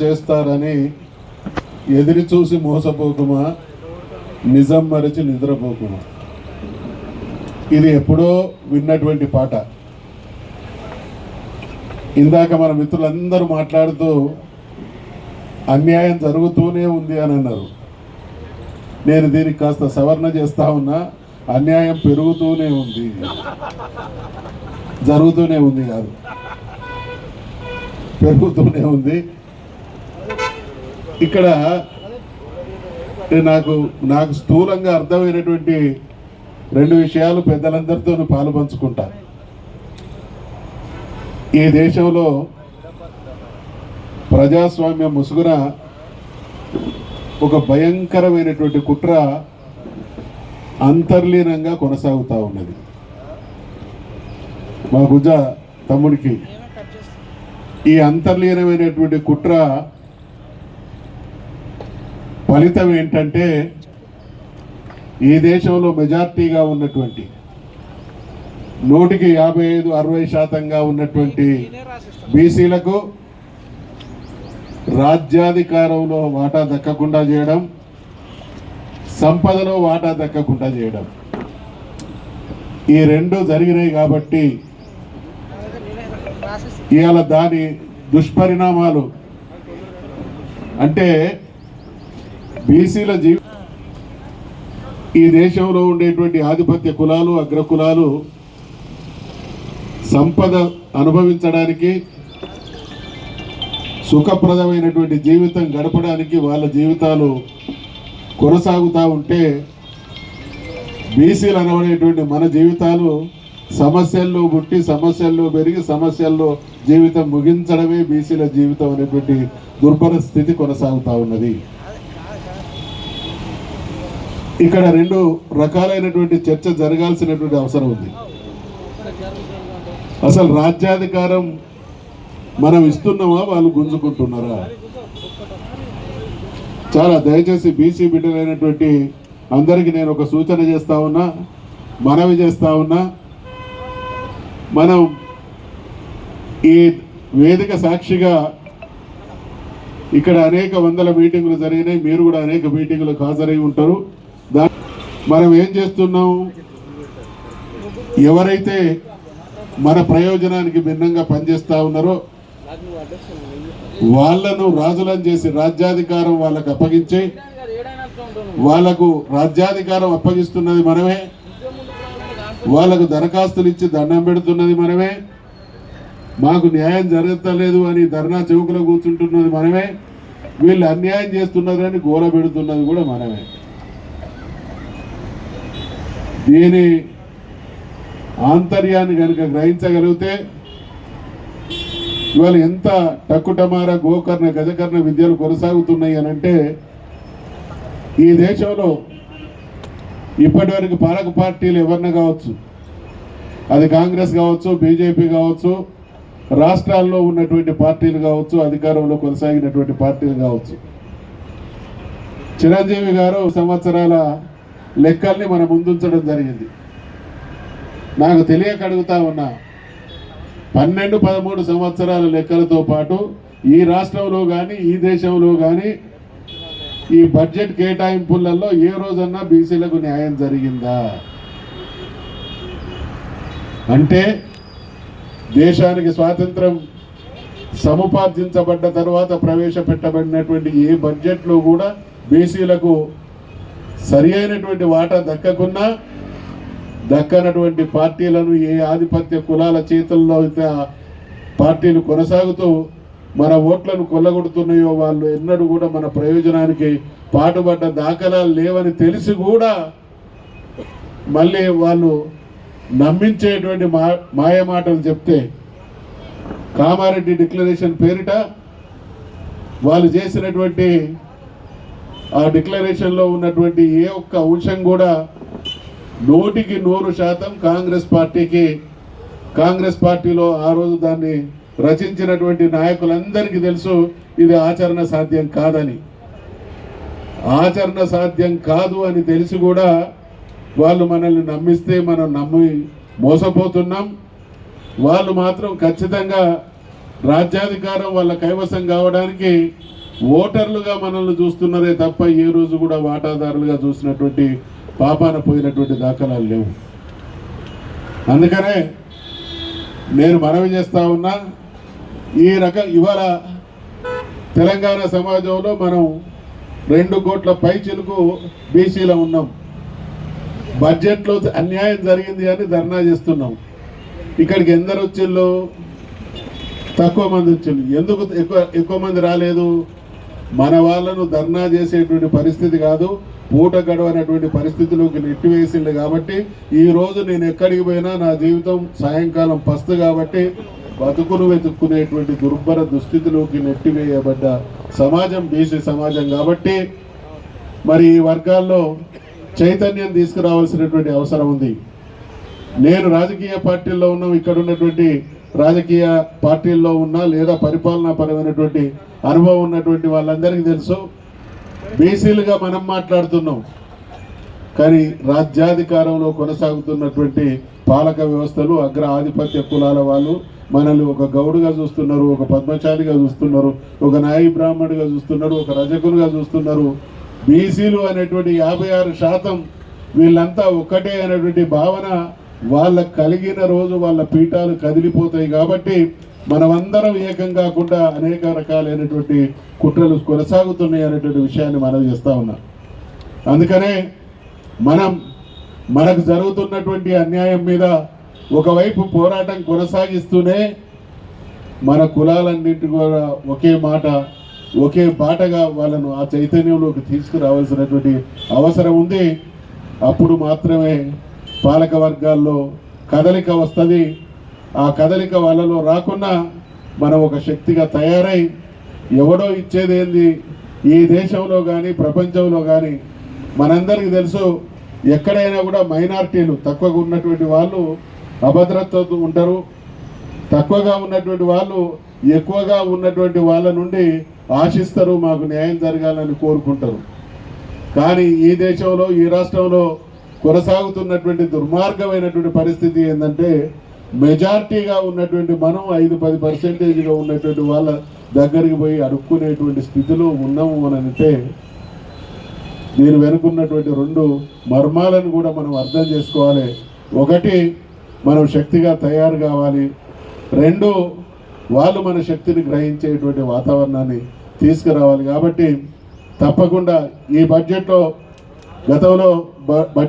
చేస్తారని ఎదురు చూసి మోసపోకుమా, నిజం మరచి నిద్రపోకుమా. ఇది ఎప్పుడో విన్నటువంటి పాట. ఇందాక మన మిత్రులందరూ మాట్లాడుతూ అన్యాయం జరుగుతూనే ఉంది అని అన్నారు. నేను దీనికి కాస్త సవరణ చేస్తా ఉన్నా, అన్యాయం పెరుగుతూనే ఉంది, జరుగుతూనే ఉంది కాదు, పెరుగుతూనే ఉంది. ఇక్కడ నాకు స్థూలంగా అర్థమైనటువంటి రెండు విషయాలు పెద్దలందరితో పాలు పంచుకుంటా. ఈ దేశంలో ప్రజాస్వామ్య ముసుగున ఒక భయంకరమైనటువంటి కుట్ర అంతర్లీనంగా కొనసాగుతూ ఉన్నది. మా గుజ తమ్ముడికి ఈ అంతర్లీనమైనటువంటి కుట్ర ఫలితం ఏంటంటే, ఈ దేశంలో మెజార్టీగా ఉన్నటువంటి 100కి 55-60% ఉన్నటువంటి బీసీలకు రాజ్యాధికారంలో వాటా దక్కకుండా చేయడం, సంపదలో వాటా దక్కకుండా చేయడం, ఈ రెండు జరిగినాయి. కాబట్టి ఇవాళ దాని దుష్పరిణామాలు అంటే బీసీల ఈ దేశంలో ఉండేటువంటి ఆధిపత్య కులాలు, అగ్రకులాలు సంపద అనుభవించడానికి, సుఖప్రదమైనటువంటి జీవితం గడపడానికి వాళ్ళ జీవితాలు కొనసాగుతూ ఉంటే, బీసీలు అనబడేటువంటి మన జీవితాలు సమస్యల్లో పుట్టి, సమస్యల్లో పెరిగి, సమస్యల్లో జీవితం ముగించడమే బీసీల జీవితం అనేటువంటి దుర్భర స్థితి కొనసాగుతూ ఉన్నది. ఇక్కడ రెండు రకాలైనటువంటి చర్చ జరగాల్సినటువంటి అవసరం ఉంది. అసలు రాజ్యాధికారం మనం ఇస్తున్నామా, వాళ్ళు గుంజుకుంటున్నారా? చాలా దయచేసి బీసీ బిడ్డలైనటువంటి అందరికీ నేను ఒక సూచన చేస్తా ఉన్నా, మనవి చేస్తా ఉన్నా. మనం ఈ వేదిక సాక్షిగా ఇక్కడ అనేక వందల మీటింగులు జరిగినాయి, మీరు కూడా అనేక మీటింగులకు హాజరై ఉంటారు. మనం ఏం చేస్తున్నాం, ఎవరైతే మన ప్రయోజనానికి భిన్నంగా పనిచేస్తూ ఉన్నారో వాళ్ళను రాజులను చేసి రాజ్యాధికారం వాళ్ళకు అప్పగించి, వాళ్లకు రాజ్యాధికారం అప్పగిస్తున్నది మనమే, వాళ్లకు దరఖాస్తులు ఇచ్చి దండం పెడుతున్నది మనమే, మాకు న్యాయం జరగలేదు అని ధర్నా చౌకలో కూర్చుంటున్నది మనమే, వీళ్ళు అన్యాయం చేస్తున్నారని గోల పెడుతున్నది కూడా మనమే. దీని ఆంతర్యాన్ని కనుక గ్రహించగలిగితే ఇవాళ ఎంత టక్కుటమార గోకర్ణ గజకర్ణ విద్యలు కొనసాగుతున్నాయి అని అంటే, ఈ దేశంలో ఇప్పటి వరకు పాలక పార్టీలు ఎవరిన కావచ్చు, అది కాంగ్రెస్ కావచ్చు, బీజేపీ కావచ్చు, రాష్ట్రాల్లో ఉన్నటువంటి పార్టీలు కావచ్చు, అధికారంలో కొనసాగినటువంటి పార్టీలు కావచ్చు, చిరంజీవి గారు సంవత్సరాల లెక్కల్ని మన ముందుంచడం జరిగింది. నాకు తెలియక అడుగుతా ఉన్నా, 12-13 సంవత్సరాల లెక్కలతో పాటు ఈ రాష్ట్రంలో కానీ ఈ దేశంలో కానీ ఈ బడ్జెట్ కేటాయింపులలో ఏ రోజన్నా బీసీలకు న్యాయం జరిగిందా? అంటే దేశానికి స్వాతంత్రం సముపార్జించబడ్డ తర్వాత ప్రవేశపెట్టబడినటువంటి ఏ బడ్జెట్లో కూడా బీసీలకు సరి అయినటువంటి వాటా దక్కకున్నా, దక్కనటువంటి పార్టీలను ఏ ఆధిపత్య కులాల చేతుల్లో అయితే పార్టీలు కొనసాగుతూ మన ఓట్లను కొల్లగొడుతున్నాయో వాళ్ళు ఎన్నడూ కూడా మన ప్రయోజనానికి పాటుపడ్డ దాఖలాలు లేవని తెలిసి కూడా మళ్ళీ వాళ్ళు నమ్మించేటువంటి మాయమాటలు చెప్తే, కామారెడ్డి డిక్లరేషన్ పేరిట వాళ్ళు చేసినటువంటి ఆ డిక్లరేషన్లో ఉన్నటువంటి ఏ ఒక్క అంశం కూడా 100% కాంగ్రెస్ పార్టీలో ఆ రోజు దాన్ని రచించినటువంటి నాయకులందరికీ తెలుసు ఇది ఆచరణ సాధ్యం కాదని. ఆచరణ సాధ్యం కాదు అని తెలిసి కూడా వాళ్ళు మనల్ని నమ్మిస్తే మనం నమ్మి మోసపోతున్నాం. వాళ్ళు మాత్రం ఖచ్చితంగా రాజ్యాధికారం వాళ్ళ కైవసం కావడానికి ఓటర్లుగా మనల్ని చూస్తున్నారే తప్ప ఏ రోజు కూడా వాటాదారులుగా చూసినటువంటి పాపాన పోయినటువంటి దాఖలాలు లేవు. అందుకనే నేను మనవి చేస్తా ఉన్నా, ఇవాళ తెలంగాణ సమాజంలో మనం 2 కోట్ల పైచిలకు బీసీలో ఉన్నాం. బడ్జెట్లో అన్యాయం జరిగింది అని ధర్నా చేస్తున్నాం. ఇక్కడికి ఎందరు వచ్చిళ్ళు? తక్కువ మంది వచ్చిళ్ళు. ఎందుకు ఎక్కువ మంది రాలేదు? మన వాళ్ళను ధర్నా చేసేటువంటి పరిస్థితి కాదు, పూట గడవనటువంటి పరిస్థితిలోకి నెట్టివేసింది. కాబట్టి ఈరోజు నేను ఎక్కడికి పోయినా నా జీవితం సాయంకాలం పస్తు కాబట్టి బతుకును వెతుక్కునేటువంటి దుర్భర దుస్థితిలోకి నెట్టివేయబడ్డ సమాజం బీసీ సమాజం. కాబట్టి మరి ఈ వర్గాల్లో చైతన్యం తీసుకురావాల్సినటువంటి అవసరం ఉంది. నేను రాజకీయ పార్టీల్లో ఉన్నాం, ఇక్కడ ఉన్నటువంటి రాజకీయ పార్టీల్లో ఉన్నా లేదా పరిపాలనా పరమైనటువంటి అనుభవం ఉన్నటువంటి వాళ్ళందరికీ తెలుసు, బీసీలుగా మనం మాట్లాడుతున్నాం, కానీ రాజ్యాధికారంలో కొనసాగుతున్నటువంటి పాలక వ్యవస్థలు అగ్ర ఆధిపత్య కులాల వాళ్ళు మనల్ని ఒక గౌడుగా చూస్తున్నారు, ఒక పద్మశాలిగా చూస్తున్నారు, ఒక నాయి బ్రాహ్మణుడిగా చూస్తున్నారు, ఒక రజకులుగా చూస్తున్నారు. బీసీలు అనేటువంటి 56% వీళ్ళంతా ఒక్కటే అనేటువంటి భావన వాళ్ళకు కలిగిన రోజు వాళ్ళ పీఠాలు కదిలిపోతాయి. కాబట్టి మనమందరం ఏకం కాకుండా అనేక రకాలైనటువంటి కుట్రలు కొనసాగుతున్నాయి అనేటువంటి విషయాన్ని మనం చేస్తూ ఉన్నాం. అందుకనే మనకు జరుగుతున్నటువంటి అన్యాయం మీద ఒకవైపు పోరాటం కొనసాగిస్తూనే మన కులాలన్నింటి కూడా ఒకే మాట ఒకే బాటగా వాళ్ళను ఆ చైతన్యంలోకి తీసుకురావాల్సినటువంటి అవసరం ఉంది. అప్పుడు మాత్రమే పాలక వర్గాల్లో కదలిక వస్తుంది. ఆ కదలిక వాళ్ళలో రాకుండా మనం ఒక శక్తిగా తయారై ఎవడో ఇచ్చేదేంది ఈ దేశంలో కానీ ప్రపంచంలో కానీ మనందరికీ తెలుసు, ఎక్కడైనా కూడా మైనారిటీలు తక్కువగా ఉన్నటువంటి వాళ్ళు అభద్రతతో ఉంటారు, తక్కువగా ఉన్నటువంటి వాళ్ళు ఎక్కువగా ఉన్నటువంటి వాళ్ళ నుండి ఆశిస్తారు, మాకు న్యాయం జరగాలని కోరుకుంటారు. కానీ ఈ దేశంలో ఈ రాష్ట్రంలో కొనసాగుతున్నటువంటి దుర్మార్గమైనటువంటి పరిస్థితి ఏంటంటే, మెజార్టీగా ఉన్నటువంటి మనం 5-10% ఉన్నటువంటి వాళ్ళ దగ్గరికి పోయి అడుక్కునేటువంటి స్థితిలో ఉన్నాము అని అంటే దీని వెనుకున్నటువంటి 2 మర్మాలను కూడా మనం అర్థం చేసుకోవాలి. ఒకటి, మనం శక్తిగా తయారు కావాలి. 2, వాళ్ళు మన శక్తిని గ్రహించేటువంటి వాతావరణాన్ని తీసుకురావాలి. కాబట్టి తప్పకుండా ఈ బడ్జెట్లో గతంలో బడ్జెట్